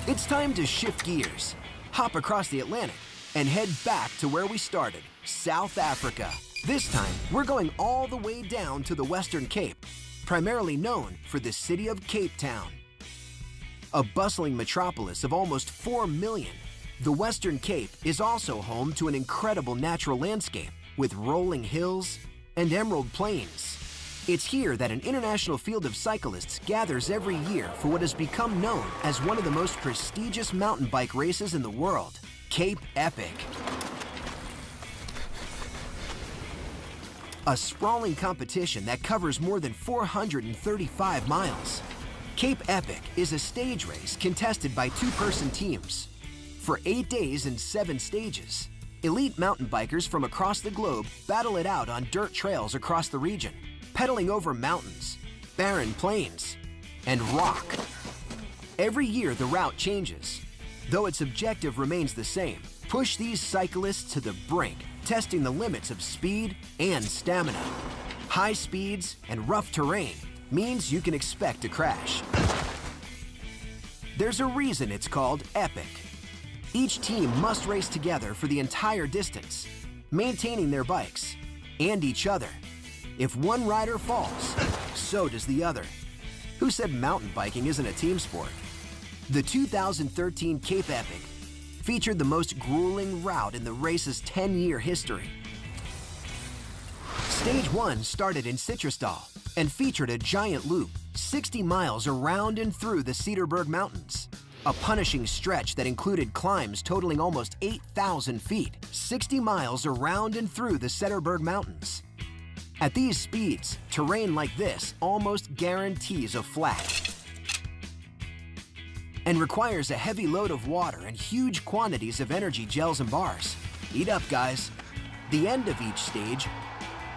It's time to shift gears, hop across the Atlantic, and head back to where we started, South Africa. This time, we're going all the way down to the Western Cape, primarily known for the city of Cape Town. A bustling metropolis of almost 4 million, the Western Cape is also home to an incredible natural landscape with rolling hills and emerald plains. It's here that an international field of cyclists gathers every year for what has become known as one of the most prestigious mountain bike races in the world, Cape Epic. A sprawling competition that covers more than 435 miles. Cape Epic is a stage race contested by two-person teams. For 8 days and 7 stages, elite mountain bikers from across the globe battle it out on dirt trails across the region, pedaling over mountains, barren plains, and rock. Every year the route changes, though its objective remains the same: push these cyclists to the brink, testing the limits of speed and stamina. High speeds and rough terrain means you can expect to crash. There's a reason it's called Epic. Each team must race together for the entire distance, maintaining their bikes and each other. If one rider falls, so does the other. Who said mountain biking isn't a team sport? The 2013 Cape Epic featured the most grueling route in the race's 10-year history. Stage 1 started in Citrusdal and featured a giant loop 60 miles around and through the Cederberg Mountains. A punishing stretch that included climbs totaling almost 8,000 feet, 60 miles around and through the Cederberg Mountains. At these speeds, terrain like this almost guarantees a flat and requires a heavy load of water and huge quantities of energy gels and bars. Eat up, guys. The end of each stage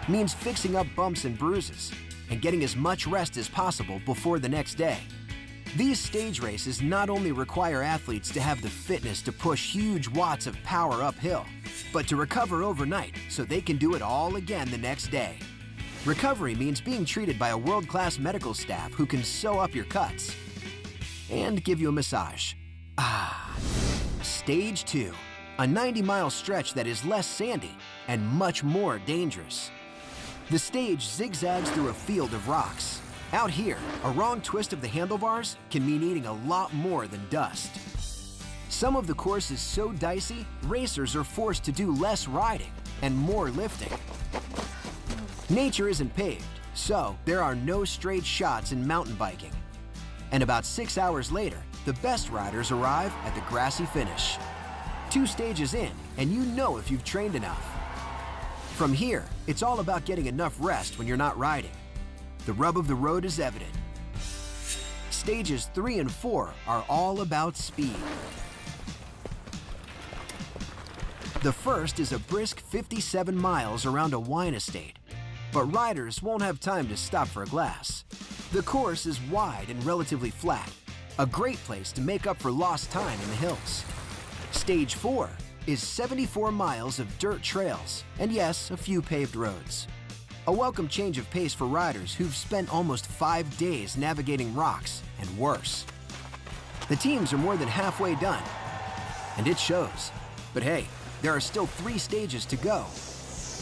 means fixing up bumps and bruises and getting as much rest as possible before the next day. These stage races not only require athletes to have the fitness to push huge watts of power uphill, but to recover overnight so they can do it all again the next day. Recovery means being treated by a world-class medical staff who can sew up your cuts and give you a massage. Stage 2, a 90-mile stretch that is less sandy and much more dangerous. The stage zigzags through a field of rocks. Out here, a wrong twist of the handlebars can mean eating a lot more than dust. Some of the course is so dicey, racers are forced to do less riding and more lifting. Nature isn't paved, so there are no straight shots in mountain biking. And about 6 hours later, the best riders arrive at the grassy finish. 2 stages in, and you know if you've trained enough. From here, it's all about getting enough rest when you're not riding. The rub of the road is evident. Stages 3 and 4 are all about speed. The first is a brisk 57 miles around a wine estate, but riders won't have time to stop for a glass. The course is wide and relatively flat, a great place to make up for lost time in the hills. Stage 4 is 74 miles of dirt trails, and yes, a few paved roads. A welcome change of pace for riders who've spent almost 5 days navigating rocks and worse. The teams are more than halfway done, and it shows. But hey, there are still 3 stages to go.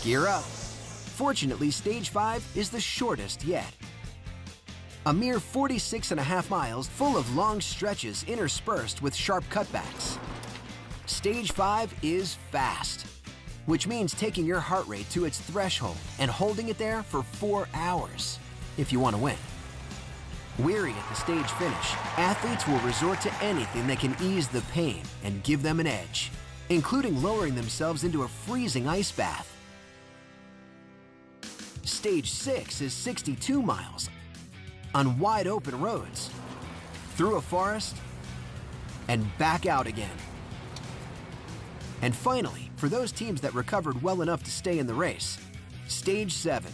Gear up. Fortunately, Stage 5 is the shortest yet. A mere 46.5 miles full of long stretches interspersed with sharp cutbacks. Stage 5 is fast, which means taking your heart rate to its threshold and holding it there for 4 hours if you want to win. Weary at the stage finish, athletes will resort to anything that can ease the pain and give them an edge, including lowering themselves into a freezing ice bath. Stage 6 is 62 miles on wide open roads, through a forest, and back out again. And finally, for those teams that recovered well enough to stay in the race, Stage 7,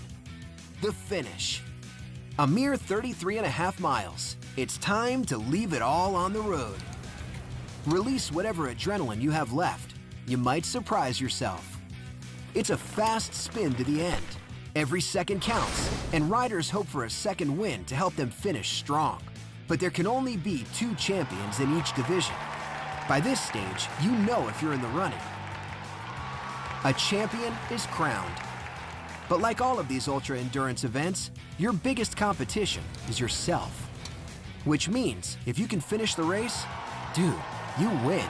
the finish. A mere 33.5 miles. It's time to leave it all on the road. Release whatever adrenaline you have left. You might surprise yourself. It's a fast spin to the end. Every second counts, and riders hope for a second win to help them finish strong. But there can only be 2 champions in each division. By this stage, you know if you're in the running. A champion is crowned. But like all of these ultra-endurance events, your biggest competition is yourself. Which means, if you can finish the race, dude, you win.